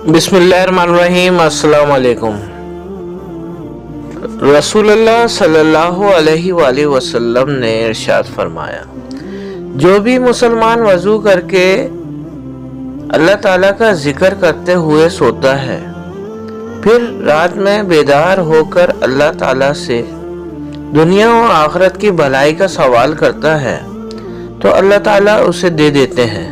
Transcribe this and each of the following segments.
बिस्मिल्लाहिर्रहमानिर्रहीम। अस्सलाम वालेकुम। रसूलुल्लाह सल्लल्लाहु अलैहि वसल्लम ने इरशाद फरमाया, जो भी मुसलमान वज़ू करके अल्लाह ताला का जिक्र करते हुए सोता है, फिर रात में बेदार होकर अल्लाह ताला से दुनिया और आखिरत की भलाई का सवाल करता है, तो अल्लाह ताला उसे दे देते हैं।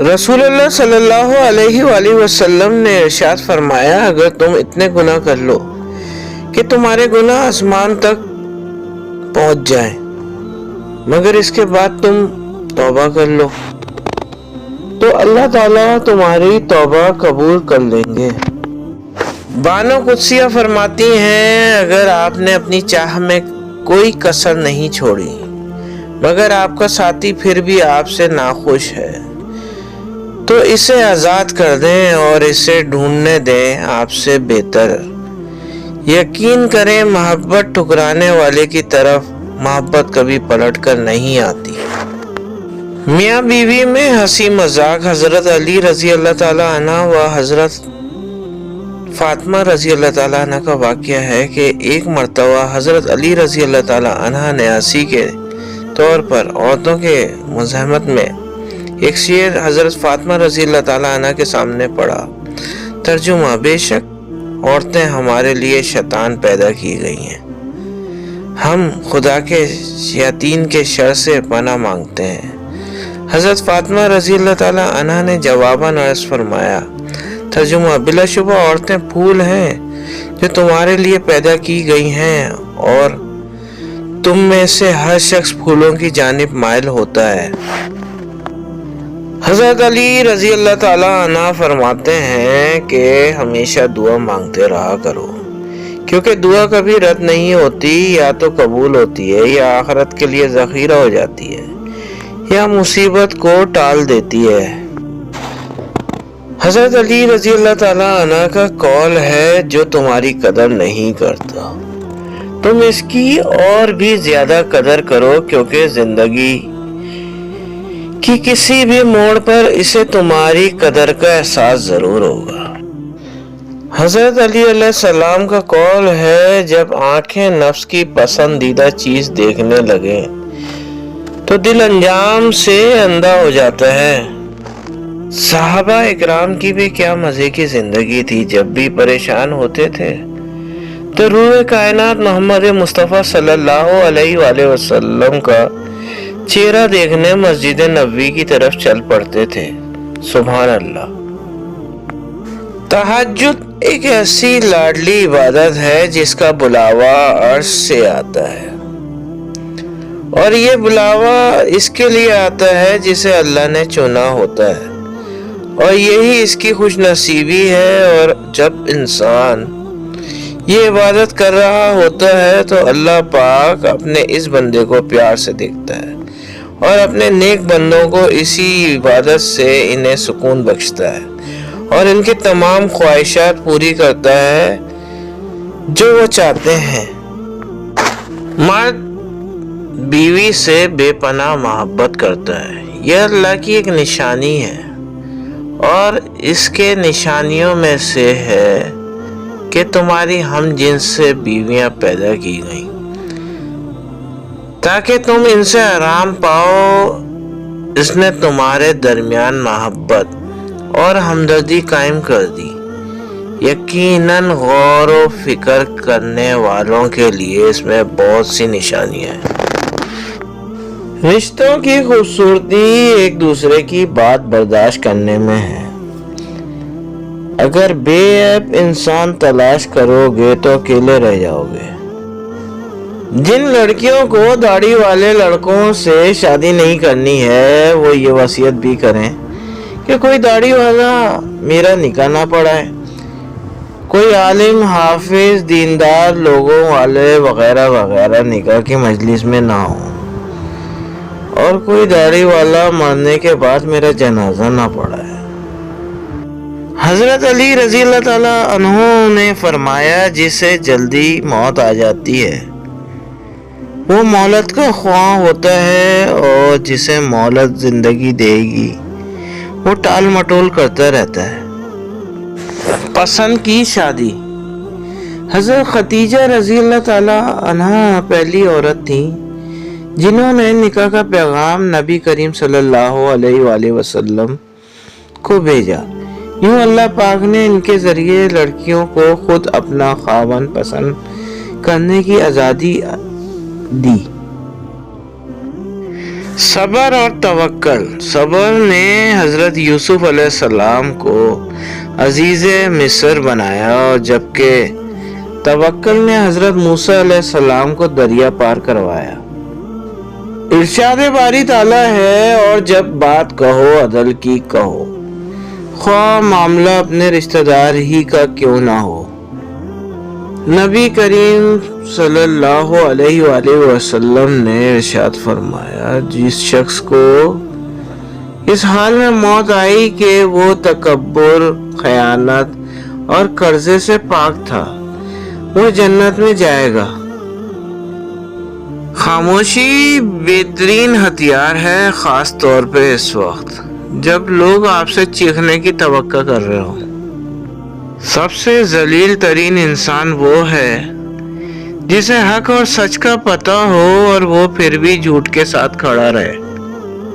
रसूलुल्लाह सल्लल्लाहु अलैहि वसल्लम ने इरशाद फरमाया, अगर तुम इतने गुनाह कर लो कि तुम्हारे गुनाह आसमान तक पहुंच जाएं, मगर इसके बाद तुम तौबा कर लो, तो अल्लाह ताला तुम्हारी तौबा कबूल कर लेंगे। बानो कुदसिया फरमाती हैं, अगर आपने अपनी चाह में कोई कसर नहीं छोड़ी, मगर आपका साथी फिर भी आपसे नाखुश है, तो इसे आज़ाद कर दें और इसे ढूंढने दें आपसे बेहतर। यकीन करें, मोहब्बत ठुकराने वाले की तरफ मोहब्बत कभी पलट कर नहीं आती। मियाँ बीवी में हंसी मजाक। हजरत अली रजी अल्लाह ताला अन्हा व हजरत फातिमा रजी अल्लाह ताला अन्हा का वाक़या है कि एक मर्तबा हजरत अली रजी अल्लाह ताला अन्हा ने हंसी के तौर पर औरतों के मुज़ाहमत में एक शेर हजरत फातिमा रजी अल्लाह ताला अन्हा के सामने पढ़ा। तर्जुमा, बेशक औरतें हमारे लिए शैतान पैदा की गई हैं, हम खुदा के शैतान के शर से पनाह मांगते हैं। हजरत फातिमा रजी अल्लाह ताला अन्हा ने जवाबन अर्ज़ फरमाया, तर्जुमा, बिलाशुबा औरतें फूल हैं जो तुम्हारे लिए पैदा की गई हैं, और तुम में से हर शख्स फूलों की जानिब माइल होता है। हजरत अली रजी अल्लाह ताला अन्हा फरमाते हैं कि हमेशा दुआ मांगते रहा करो, क्योंकि दुआ कभी रद्द नहीं होती, या तो कबूल होती है, या आखिरत के लिए ज़ख़ीरा हो जाती है, या मुसीबत को टाल देती है। हजरत अली रजी अल्लाह ताला अन्हा का कौल है, जो तुम्हारी कदर नहीं करता, तुम इसकी और भी ज्यादा कदर करो, क्योंकि जिंदगी कि किसी भी मोड़ पर इसे तुम्हारी कदर का एहसास जरूर होगा। हजरत अली अलैहिस्सलाम का कौल है, जब आंखें नफ्स की पसंदीदा चीज देखने लगे तो दिल अंजाम से अंधा हो जाता है। सहाबा इकराम की भी क्या मजे की जिंदगी थी। जब भी परेशान होते थे तो रूह कायनात मोहम्मद मुस्तफ़ा सल्लल्लाहु अलैहि वसल्लम का चेहरा देखने मस्जिद नबवी की तरफ चल पड़ते थे। सुभान अल्लाह। तहज्जुद एक ऐसी लाडली इबादत है जिसका बुलावा अर्श से आता है, और ये बुलावा इसके लिए आता है जिसे अल्लाह ने चुना होता है, और यही इसकी खुशनसीबी है। और जब इंसान ये इबादत कर रहा होता है तो अल्लाह पाक अपने इस बंदे को प्यार से देखता है, और अपने नेक बंदों को इसी इबादत से इन्हें सुकून बख्शता है, और इनकी तमाम ख्वाहिशात पूरी करता है जो वो चाहते हैं। मर्द बीवी से बेपनाह मोहब्बत करता है, यह अल्लाह की एक निशानी है, और इसके निशानियों में से है कि तुम्हारी हम जिन्स से बीवियां पैदा की गईं, ताकि तुम इनसे आराम पाओ। इसने तुम्हारे दरमियान मोहब्बत और हमदर्दी कायम कर दी। यकीनन गौर व फिक्र करने वालों के लिए इसमें बहुत सी निशानियां हैं। रिश्तों की खूबसूरती एक दूसरे की बात बर्दाश्त करने में है। अगर बेऐब इंसान तलाश करोगे तो अकेले रह जाओगे। जिन लड़कियों को दाढ़ी वाले लड़कों से शादी नहीं करनी है, वो ये वसीयत भी करें कि कोई दाढ़ी वाला मेरा निकाह ना पढ़ाए, कोई आलिम हाफिज दीनदार लोगों वाले वगैरह वगैरह निकाह की मजलिस में ना हो, और कोई दाढ़ी वाला मरने के बाद मेरा जनाजा ना पढ़ाए। हजरत अली रजी अल्लाह ताला अन्हु ने फरमाया, जिसे जल्दी मौत आ जाती है वो मौलत का ख्वाह होता है, और जिसे मौलत जिंदगी देगी वो टाल मटोल करता रहता है। پسند کی شادی۔ حضرت خدیجہ رضی اللہ تعالی عنہا پہلی عورت تھیں جنہوں نے نکاح کا پیغام نبی کریم صلی اللہ علیہ وآلہ وسلم کو بھیجا۔ یوں اللہ پاک نے ان کے ذریعے لڑکیوں کو خود اپنا خاوند پسند کرنے کی آزادی دی۔ صبر اور توکل۔ صبر نے حضرت یوسف علیہ السلام کو عزیز مصر بنایا، اور جبکہ توکل نے حضرت موسیٰ علیہ السلام کو دریا پار کروایا۔ ارشاد باری تعالیٰ ہے، اور جب بات کہو عدل کی کہو، خواہ معاملہ اپنے رشتہ دار ہی کا کیوں نہ ہو۔ نبی کریم صلی اللہ علیہ وآلہ وسلم نے ارشاد فرمایا، جس شخص کو اس حال میں موت آئی کہ وہ تکبر، خیانت اور قرضے سے پاک تھا، وہ جنت میں جائے گا۔ خاموشی بہترین ہتھیار ہے، خاص طور پہ اس وقت جب لوگ آپ سے چیخنے کی توقع کر رہے ہوں۔ سب سے ذلیل ترین انسان وہ ہے جسے حق اور سچ کا پتہ ہو اور وہ پھر بھی جھوٹ کے ساتھ کھڑا رہے۔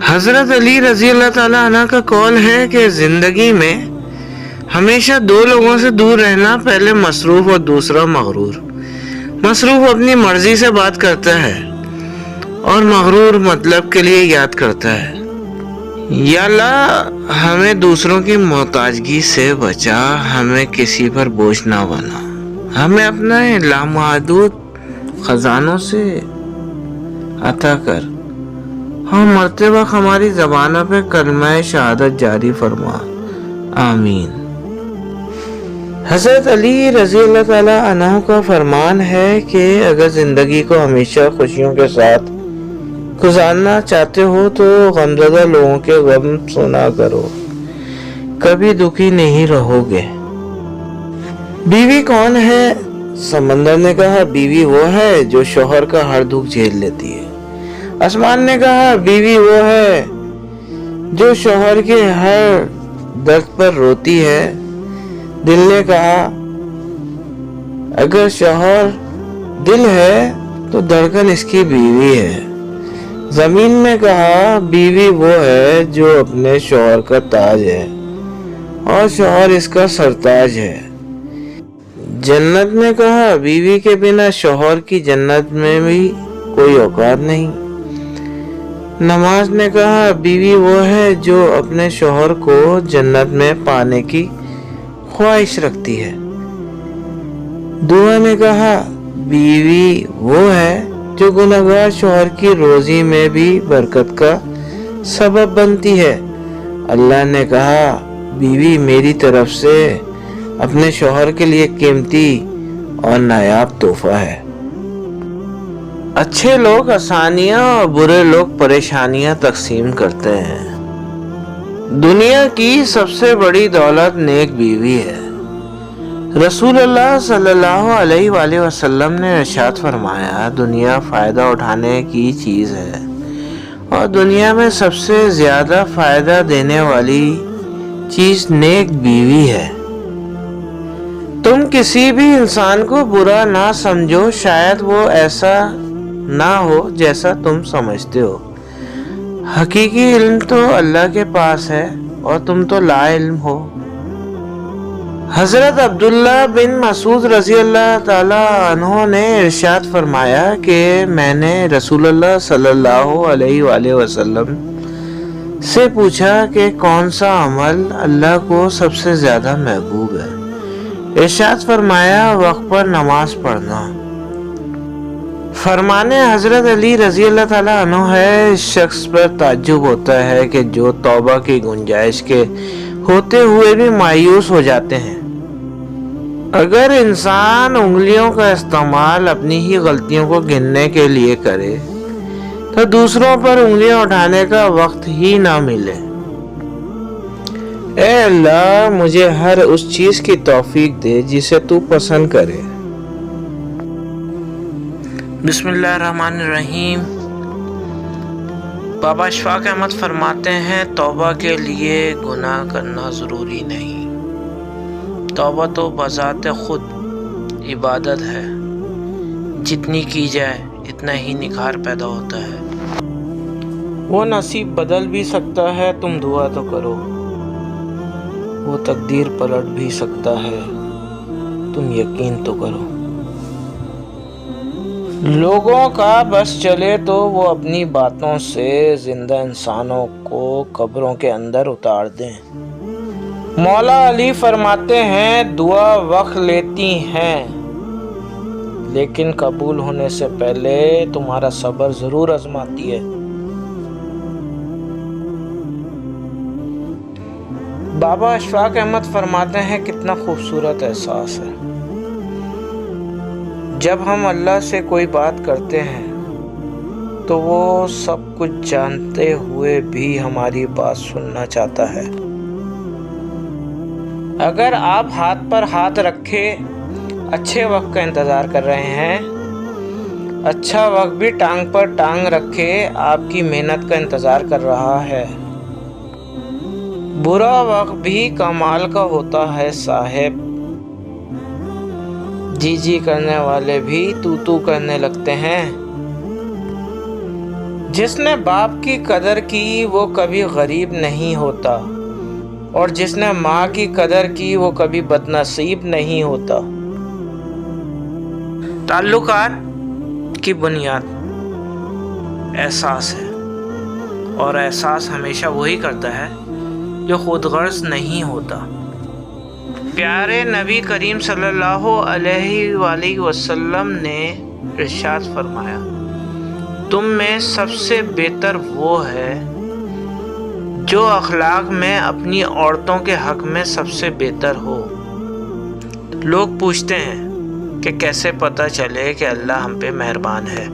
حضرت علی رضی اللہ تعالیٰ عنہ کا قول ہے کہ زندگی میں ہمیشہ دو لوگوں سے دور رہنا، پہلے مصروف اور دوسرا مغرور۔ مصروف اپنی مرضی سے بات کرتا ہے اور مغرور مطلب کے لیے یاد کرتا ہے۔ یا اللہ ہمیں دوسروں کی محتاجگی سے بچا، ہمیں کسی پر بوجھ نہ بنا، ہمیں اپنا لامحدود خزانوں سے عطا کر، ہم مرتے وقت ہماری زبانوں پہ کلمہ شہادت جاری فرما، آمین۔ حضرت علی رضی اللہ تعالیٰ عنہ کا فرمان ہے کہ اگر زندگی کو ہمیشہ خوشیوں کے ساتھ گزارنا چاہتے ہو تو غمزدہ لوگوں کے غم سنا کرو، کبھی دکھی نہیں رہو گے۔ بیوی کون ہے؟ سمندر نے کہا بیوی وہ ہے جو شوہر کا ہر دکھ جھیل لیتی ہے۔ آسمان نے کہا بیوی وہ ہے جو شوہر کے ہر درد پر روتی ہے۔ دل نے کہا اگر شوہر دل ہے تو دھڑکن اس کی بیوی ہے۔ زمین نے کہا بیوی وہ ہے جو اپنے شوہر کا تاج ہے اور شوہر اس کا سرتاج ہے۔ جنت نے کہا بیوی کے بنا شوہر کی جنت میں بھی کوئی اوقات نہیں۔ نماز نے کہا بیوی وہ ہے جو اپنے شوہر کو جنت میں پانے کی خواہش رکھتی ہے۔ دعا نے کہا بیوی وہ ہے جو گنہگار شوہر کی روزی میں بھی برکت کا سبب بنتی ہے۔ اللہ نے کہا بیوی میری طرف سے اپنے شوہر کے لیے قیمتی اور نایاب تحفہ ہے۔ اچھے لوگ آسانیاں اور برے لوگ پریشانیاں تقسیم کرتے ہیں۔ دنیا کی سب سے بڑی دولت نیک بیوی ہے۔ رسول اللہ صلی اللہ علیہ وآلہ وسلم نے ارشاد فرمایا، دنیا فائدہ اٹھانے کی چیز ہے اور دنیا میں سب سے زیادہ فائدہ دینے والی چیز نیک بیوی ہے۔ تم کسی بھی انسان کو برا نہ سمجھو، شاید وہ ایسا نہ ہو جیسا تم سمجھتے ہو۔ حقیقی علم تو اللہ کے پاس ہے اور تم تو لا علم ہو۔ حضرت عبداللہ بن مسعود رضی اللہ تعالی عنہ نے ارشاد فرمایا کہ میں نے رسول اللہ صلی اللہ علیہ وآلہ وسلم سے پوچھا کہ کون سا عمل اللہ کو سب سے زیادہ محبوب ہے۔ ارشاد فرمایا وقت پر نماز پڑھنا۔ فرمانے حضرت علی رضی اللہ تعالیٰ عنہ ہے، اس شخص پر تعجب ہوتا ہے کہ جو توبہ کی گنجائش کے ہوتے ہوئے بھی مایوس ہو جاتے ہیں۔ اگر انسان انگلیوں کا استعمال اپنی ہی غلطیوں کو گننے کے لیے کرے تو دوسروں پر انگلیاں اٹھانے کا وقت ہی نہ ملے۔ اے اللہ مجھے ہر اس چیز کی توفیق دے جسے تو پسند کرے۔ بسم اللہ الرحمن الرحیم۔ بابا اشفاق احمد فرماتے ہیں توبہ کے لیے گناہ کرنا ضروری نہیں، तौबा तो बज़ात खुद इबादत है, जितनी की जाए इतना ही निखार पैदा होता है। वो नसीब बदल भी सकता है, तुम दुआ तो करो। वो तकदीर पलट भी सकता है, तुम यकीन तो करो। लोगों का बस चले तो वो अपनी बातों से जिंदा इंसानों को कब्रों के अंदर उतार दें। मौला अली फरमाते हैं, दुआ वक्त लेती हैं, लेकिन कबूल होने से पहले तुम्हारा सब्र जरूर आजमाती है। बाबा अशफाक अहमद फरमाते हैं, कितना खूबसूरत एहसास है जब हम अल्लाह से कोई बात करते हैं तो वो सब कुछ जानते हुए भी हमारी बात सुनना चाहता है। अगर आप हाथ पर हाथ रखे अच्छे वक्त का इंतज़ार कर रहे हैं, अच्छा वक्त भी टांग पर टांग रखे आपकी मेहनत का इंतज़ार कर रहा है। बुरा वक्त भी कमाल का होता है साहिब, जी जी करने वाले भी तू तू करने लगते हैं। जिसने बाप की कदर की वो कभी गरीब नहीं होता, और जिसने माँ की कदर की वो कभी बदनसीब नहीं होता। ताल्लुकात की बुनियाद एहसास है, और एहसास हमेशा वही करता है जो खुद गर्ज नहीं होता। प्यारे नबी करीम सल्लल्लाहु अलैहि वसल्लम ने इरशाद फरमाया, तुम में सबसे बेहतर वो है जो अखलाक में अपनी औरतों के हक में सबसे बेहतर हो। लोग पूछते हैं कि कैसे पता चले कि अल्लाह हम पे मेहरबान है।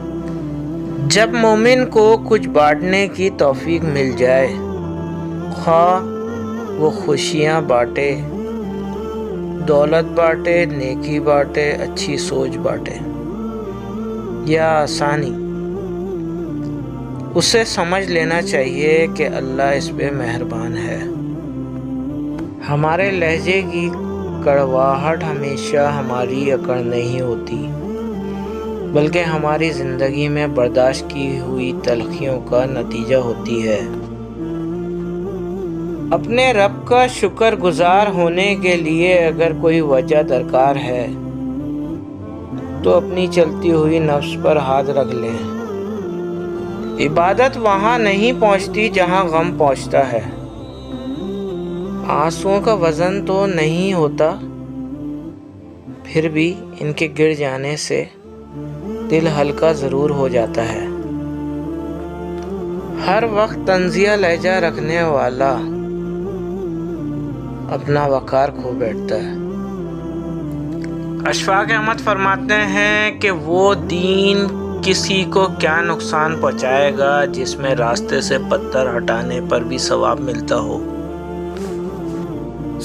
जब मोमिन को कुछ बांटने की तौफीक मिल जाए, ख्वाह वो खुशियाँ बांटे, दौलत बांटे, नेकी बांटे, अच्छी सोच बांटे या आसानी, उसे समझ लेना चाहिए कि अल्लाह इस पे मेहरबान है। हमारे लहजे की कड़वाहट हमेशा हमारी अकड़ नहीं होती, बल्कि हमारी ज़िंदगी में बर्दाश्त की हुई तलखियों का नतीजा होती है। अपने रब का शुक्र गुजार होने के लिए अगर कोई वजह दरकार है तो अपनी चलती हुई नफ्स पर हाथ रख लें। इबादत वहाँ नहीं पहुँचती जहाँ गम पहुँचता है। आंसुओं का वज़न तो नहीं होता, फिर भी इनके गिर जाने से दिल हल्का ज़रूर हो जाता है। हर वक्त तंजिया लहजा रखने वाला अपना वकार खो बैठता है। अशफाक अहमद फरमाते हैं कि वो दीन किसी को क्या नुकसान पहुंचाएगा जिसमें रास्ते से पत्थर हटाने पर भी सवाब मिलता हो।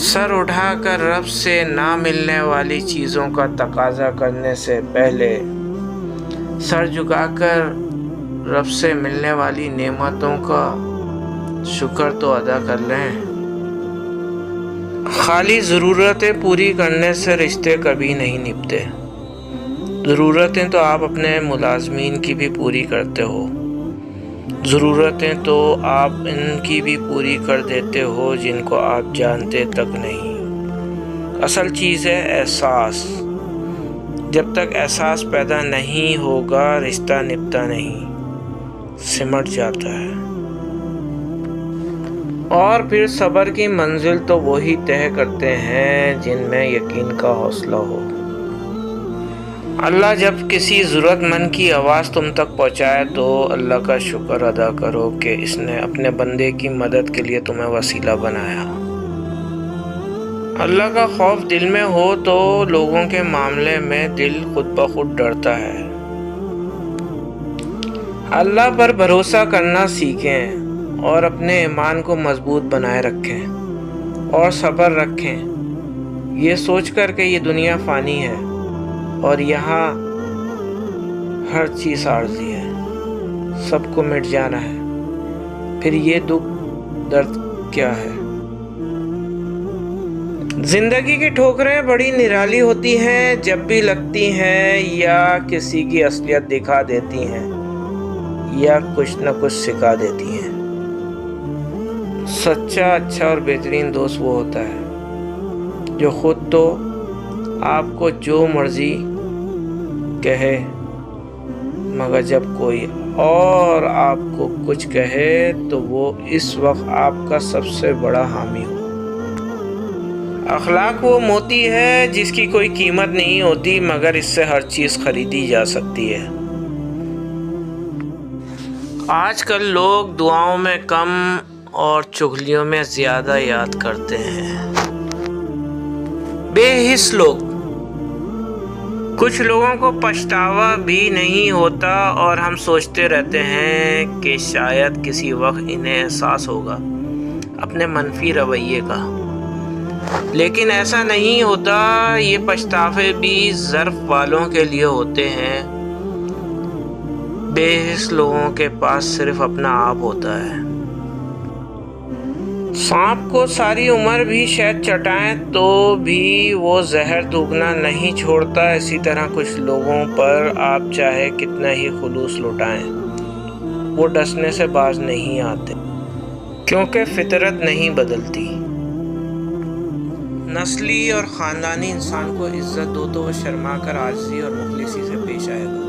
सर उठाकर रब से ना मिलने वाली चीज़ों का तकाजा करने से पहले सर झुकाकर रब से मिलने वाली नेमतों का शुक्र तो अदा कर लें। खाली ज़रूरतें पूरी करने से रिश्ते कभी नहीं निभते। ज़रूरतें तो आप अपने मुलाजमीन की भी पूरी करते हो, ज़रूरतें तो आप इनकी भी पूरी कर देते हो जिनको आप जानते तक नहीं। असल चीज़ है एहसास। जब तक एहसास पैदा नहीं होगा रिश्ता निभता नहीं, सिमट जाता है। और फिर सब्र की मंजिल तो वही तय करते हैं जिनमें यकीन का हौसला हो। अल्लाह जब किसी ज़रूरतमंद की आवाज़ तुम तक पहुँचाए तो अल्लाह का शुक्र अदा करो कि इसने अपने बंदे की मदद के लिए तुम्हें वसीला बनाया। अल्लाह का खौफ दिल में हो तो लोगों के मामले में दिल खुद ब खुद डरता है। अल्लाह पर भरोसा करना सीखें और अपने ईमान को मजबूत बनाए रखें और सब्र रखें, ये सोच कर के ये दुनिया फ़ानी है और यहाँ हर चीज़ आर्ज़ी है, सबको मिट जाना है। फिर ये दुख दर्द क्या है? जिंदगी की ठोकरें बड़ी निराली होती हैं, जब भी लगती हैं या किसी की असलियत दिखा देती हैं या कुछ न कुछ सिखा देती हैं। सच्चा, अच्छा और बेहतरीन दोस्त वो होता है जो खुद तो आपको जो मर्जी कहे, मगर जब कोई और आपको कुछ कहे तो वो इस वक्त आपका सबसे बड़ा हामी हो। अखलाक वो मोती है जिसकी कोई कीमत नहीं होती, मगर इससे हर चीज़ खरीदी जा सकती है। आजकल लोग दुआओं में कम और चुगलियों में ज़्यादा याद करते हैं। बेहिस लोग, कुछ लोगों को पछतावा भी नहीं होता और हम सोचते रहते हैं कि शायद किसी वक्त इन्हें एहसास होगा अपने मनफी रवैये का, लेकिन ऐसा नहीं होता। ये पछतावे भी ज़र्फ वालों के लिए होते हैं। बेहिस लोगों के पास सिर्फ अपना आप होता है। सांप को सारी उम्र भी शहद चटाएं तो भी वो जहर थूकना नहीं छोड़ता। इसी तरह कुछ लोगों पर आप चाहे कितना ही खुलूस लुटाएं, वो डसने से बाज नहीं आते, क्योंकि फितरत नहीं बदलती। नस्ली और ख़ानदानी इंसान को इज्जत दो तो वो शर्मा कर आजिज़ी और मुखलिसी से पेश आएगा,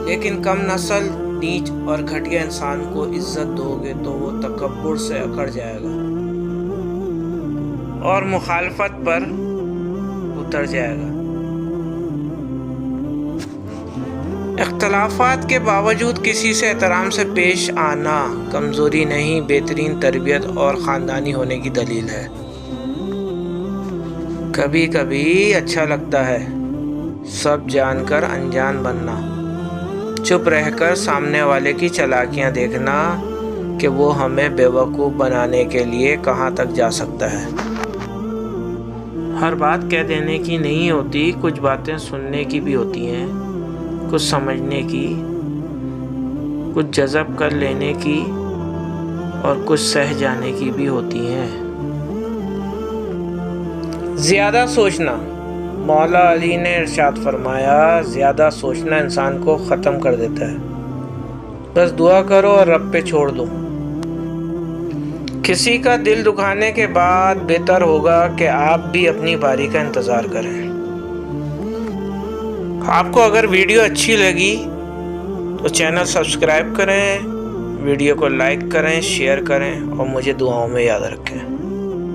लेकिन कम नस्ल, नीच और घटिया इंसान को इज्जत दोगे तो वो तकब्बुर से अकड़ जाएगा और मुखालफत पर उतर जाएगा। इख्तलाफात के बावजूद किसी से एहतराम से पेश आना कमज़ोरी नहीं, बेहतरीन तरबियत और ख़ानदानी होने की दलील है। कभी कभी अच्छा लगता है सब जानकर अनजान बनना, चुप रहकर सामने वाले की चालाकियां देखना कि वो हमें बेवकूफ़ बनाने के लिए कहाँ तक जा सकता है। हर बात कह देने की नहीं होती, कुछ बातें सुनने की भी होती हैं, कुछ समझने की, कुछ जज़ब कर लेने की और कुछ सह जाने की भी होती हैं। ज़्यादा सोचना, मौला अली ने इरशाद फरमाया, ज़्यादा सोचना इंसान को ख़त्म कर देता है। बस दुआ करो और रब पे छोड़ दो। किसी का दिल दुखाने के बाद बेहतर होगा कि आप भी अपनी बारी का इंतज़ार करें। आपको अगर वीडियो अच्छी लगी तो चैनल सब्सक्राइब करें, वीडियो को लाइक करें, शेयर करें और मुझे दुआओं में याद रखें।